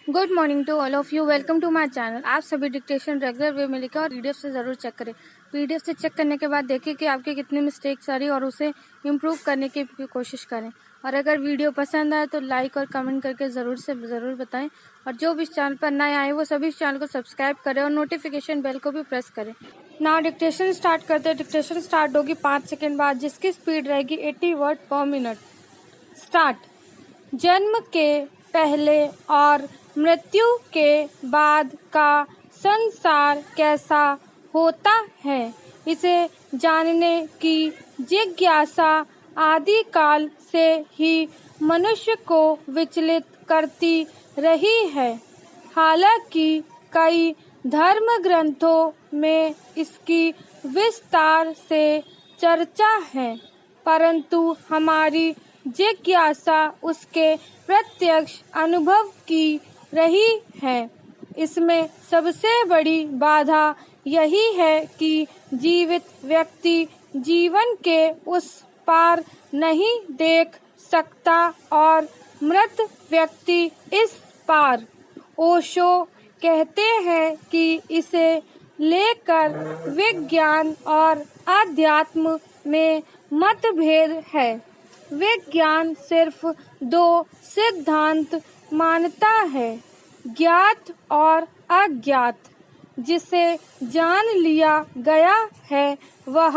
Good morning to all of you. Welcome to my channel. आप सभी dictation regular way में लिखें और पीडीएफ से ज़रूर चेक करें। पीडीएफ से चेक करने के बाद देखिए कि आपके कितनी मिस्टेक्स आ रही और उसे इम्प्रूव करने की कोशिश करें। और अगर वीडियो पसंद आए तो लाइक और कमेंट करके ज़रूर बताएं। और जो भी इस चैनल पर नए आए वो सभी इस चैनल को सब्सक्राइब करें और नोटिफिकेशन बेल को भी प्रेस करें। नाउ डिक्टेशन स्टार्ट करते हैं। डिक्टेशन स्टार्ट होगी 5 सेकेंड बाद, जिसकी स्पीड रहेगी 80 वर्ड पर मिनट। स्टार्ट। जन्म के पहले और मृत्यु के बाद का संसार कैसा होता है, इसे जानने की जिज्ञासा आदिकाल से ही मनुष्य को विचलित करती रही है। हालांकि कई धर्म ग्रंथों में इसकी विस्तार से चर्चा है, परंतु हमारी जिज्ञासा उसके प्रत्यक्ष अनुभव की रही है। इसमें सबसे बड़ी बाधा यही है कि जीवित व्यक्ति जीवन के उस पार नहीं देख सकता और मृत व्यक्ति इस पार। ओशो कहते हैं कि इसे लेकर विज्ञान और अध्यात्म में मतभेद है। विज्ञान सिर्फ दो सिद्धांत मानता है, ज्ञात और अज्ञात। जिसे जान लिया गया है वह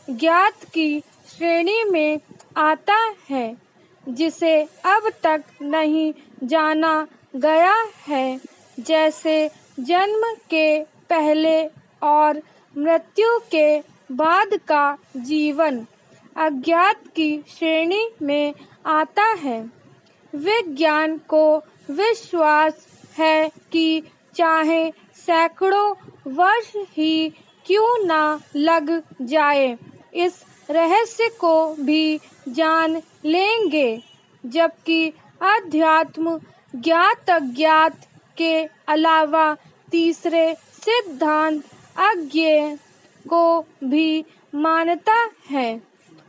ज्ञात की श्रेणी में आता है, जिसे अब तक नहीं जाना गया है, जैसे जन्म के पहले और मृत्यु के बाद का जीवन, अज्ञात की श्रेणी में आता है। विज्ञान को विश्वास है कि चाहे सैकड़ों वर्ष ही क्यों ना लग जाए, इस रहस्य को भी जान लेंगे, जबकि अध्यात्म ज्ञात अज्ञात के अलावा तीसरे सिद्धांत अज्ञेय को भी मानता है।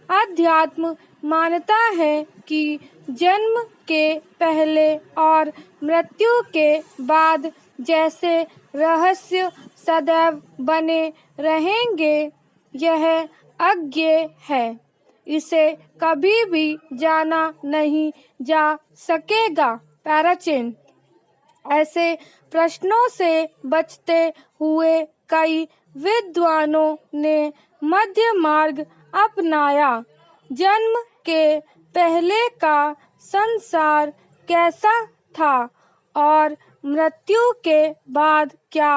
अध्यात्म मानता है कि जन्म के पहले और मृत्यु के बाद जैसे रहस्य सदैव बने रहेंगे, यह अज्ञेय है, इसे कभी भी जाना नहीं जा सकेगा। पैराचेन। ऐसे प्रश्नों से बचते हुए कई विद्वानों ने मध्य मार्ग अपनाया। जन्म के पहले का संसार कैसा था और मृत्यु के बाद क्या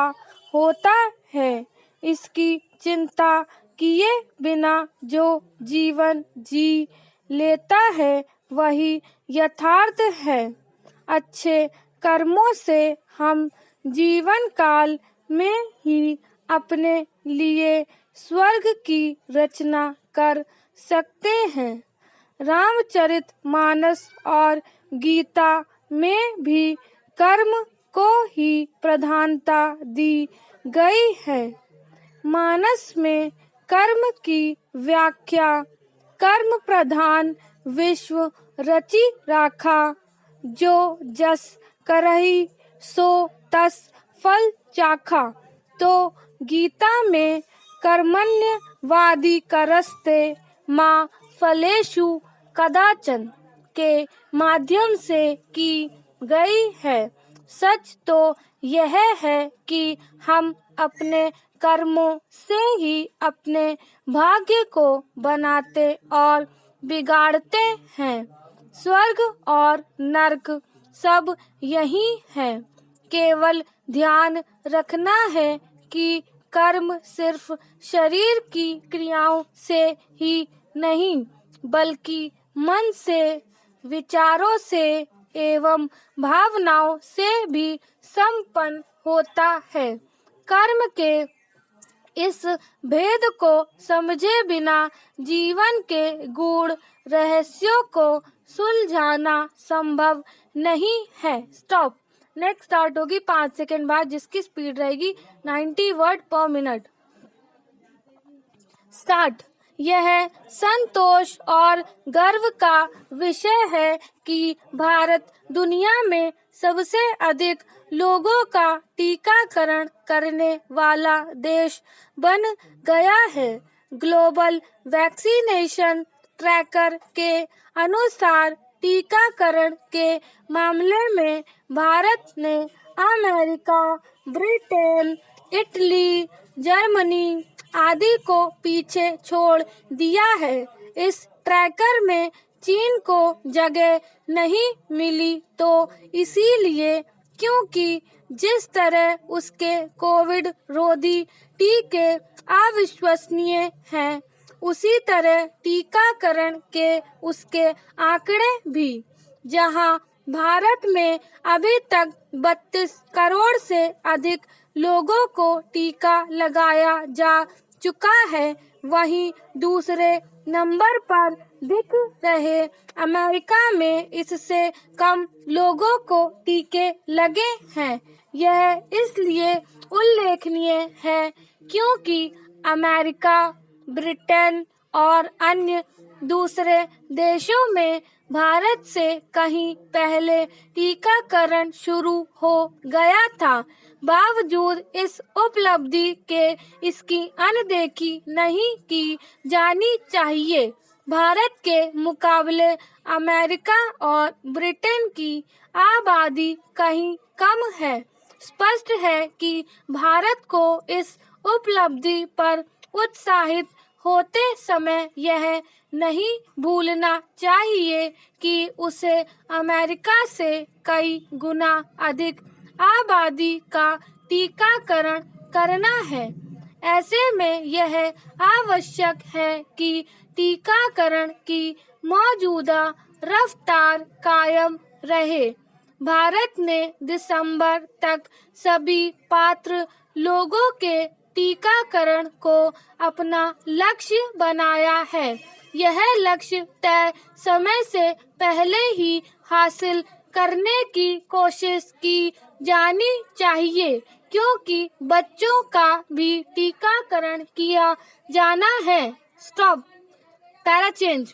होता है, इसकी चिंता किए बिना जो जीवन जी लेता है वही यथार्थ है। अच्छे कर्मों से हम जीवन काल में ही अपने लिए स्वर्ग की रचना कर सकते हैं। रामचरितमानस और गीता में भी कर्म को ही प्रधानता दी गई है। मानस में कर्म की व्याख्या कर्म प्रधान विश्व रचि राखा, जो जस करहि सो तस फल चाखा। तो गीता में कर्मण्यवादी करस्ते माँ फलेषु कदाचन के माध्यम से की गई है। सच तो यह है कि हम अपने कर्मों से ही अपने भाग्य को बनाते और बिगाड़ते हैं। स्वर्ग और नरक सब यही है। केवल ध्यान रखना है कि कर्म सिर्फ शरीर की क्रियाओं से ही नहीं, बल्कि मन से, विचारों से एवं भावनाओं से भी संपन्न होता है। कर्म के इस भेद को समझे बिना जीवन के गूढ़ रहस्यों को सुलझाना संभव नहीं है। स्टॉप। नेक्स्ट स्टार्ट होगी 5 सेकेंड बाद, जिसकी स्पीड रहेगी 90 वर्ड पर मिनट। स्टार्ट। यह संतोष और गर्व का विषय है कि भारत दुनिया में सबसे अधिक लोगों का टीकाकरण करने वाला देश बन गया है। ग्लोबल वैक्सीनेशन ट्रैकर के अनुसार टीकाकरण के मामले में भारत ने अमेरिका, ब्रिटेन, इटली, जर्मनी आदि को पीछे छोड़ दिया है। इस ट्रैकर में चीन को जगह नहीं मिली तो इसीलिए क्योंकि जिस तरह उसके कोविड रोधी टीके अविश्वसनीय हैं, उसी तरह टीकाकरण के उसके आंकड़े भी। जहां भारत में अभी तक 32 करोड़ से अधिक लोगों को टीका लगाया जा चुका है, वहीं दूसरे नंबर पर दिख रहे अमेरिका में इससे कम लोगों को टीके लगे हैं। यह इसलिए उल्लेखनीय है क्योंकि अमेरिका, ब्रिटेन और अन्य दूसरे देशों में भारत से कहीं पहले टीकाकरण शुरू हो गया था। बावजूद इस उपलब्धि के इसकी अनदेखी नहीं की जानी चाहिए। भारत के मुकाबले अमेरिका और ब्रिटेन की आबादी कहीं कम है। स्पष्ट है कि भारत को इस उपलब्धि पर उत्साहित होते समय यह नहीं भूलना चाहिए कि उसे अमेरिका से कई गुना अधिक आबादी का टीकाकरण करना है। ऐसे में यह आवश्यक है कि टीकाकरण की मौजूदा रफ्तार कायम रहे। भारत ने दिसंबर तक सभी पात्र लोगों के टीकाकरण को अपना लक्ष्य बनाया है। यह लक्ष्य तय समय से पहले ही हासिल करने की कोशिश की जानी चाहिए क्योंकि बच्चों का भी टीकाकरण किया जाना है। Stop para change.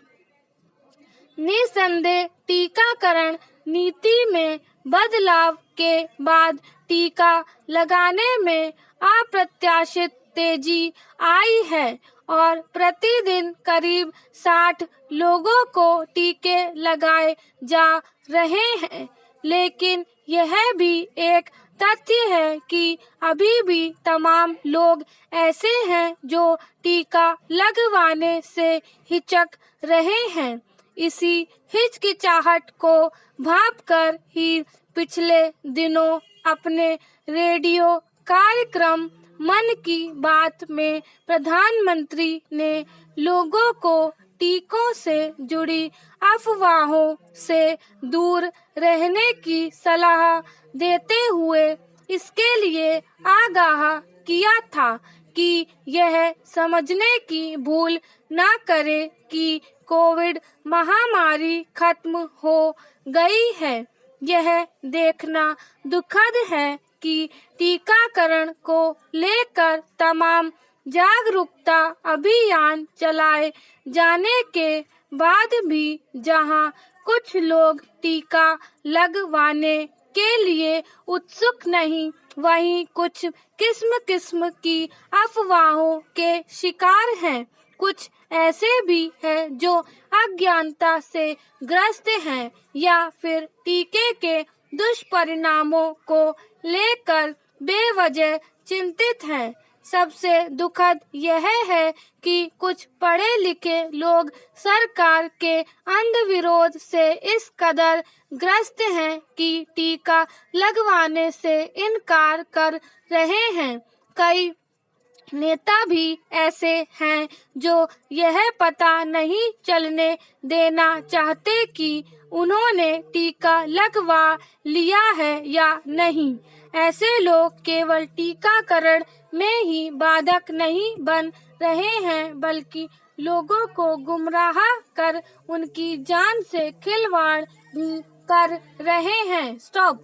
निसंदेह टीकाकरण नीति में बदलाव के बाद टीका लगाने में अप्रत्याशित तेजी आई है और प्रतिदिन करीब 60 लोगों को टीके लगाए जा रहे हैं। लेकिन यह भी एक तथ्य है कि अभी भी तमाम लोग ऐसे हैं जो टीका लगवाने से हिचक रहे हैं। इसी हिचकिचाहट को भांपकर ही पिछले दिनों अपने रेडियो कार्यक्रम मन की बात में प्रधानमंत्री ने लोगों को टीकों से जुड़ी अफवाहों से दूर रहने की सलाह देते हुए इसके लिए आगाह किया था कि यह समझने की भूल न करे कि कोविड महामारी खत्म हो गई है। यह देखना दुखद है कि टीकाकरण को लेकर तमाम जागरूकता अभियान चलाए जाने के बाद भी जहां कुछ लोग टीका लगवाने के लिए उत्सुक नहीं, वहीं कुछ किस्म की अफवाहों के शिकार हैं। कुछ ऐसे भी हैं जो अज्ञानता से ग्रस्त हैं या फिर टीके के दुष्परिणामों को लेकर बेवजह चिंतित हैं। सबसे दुखद यह है कि कुछ पढ़े लिखे लोग सरकार के अंधविरोध से इस कदर ग्रस्त हैं कि टीका लगवाने से इनकार कर रहे हैं। कई नेता भी ऐसे हैं जो यह पता नहीं चलने देना चाहते कि उन्होंने टीका लगवा लिया है या नहीं। ऐसे लोग केवल टीकाकरण में ही बाधक नहीं बन रहे हैं बल्कि लोगों को गुमराह कर उनकी जान से खिलवाड़ भी कर रहे हैं। स्टॉप।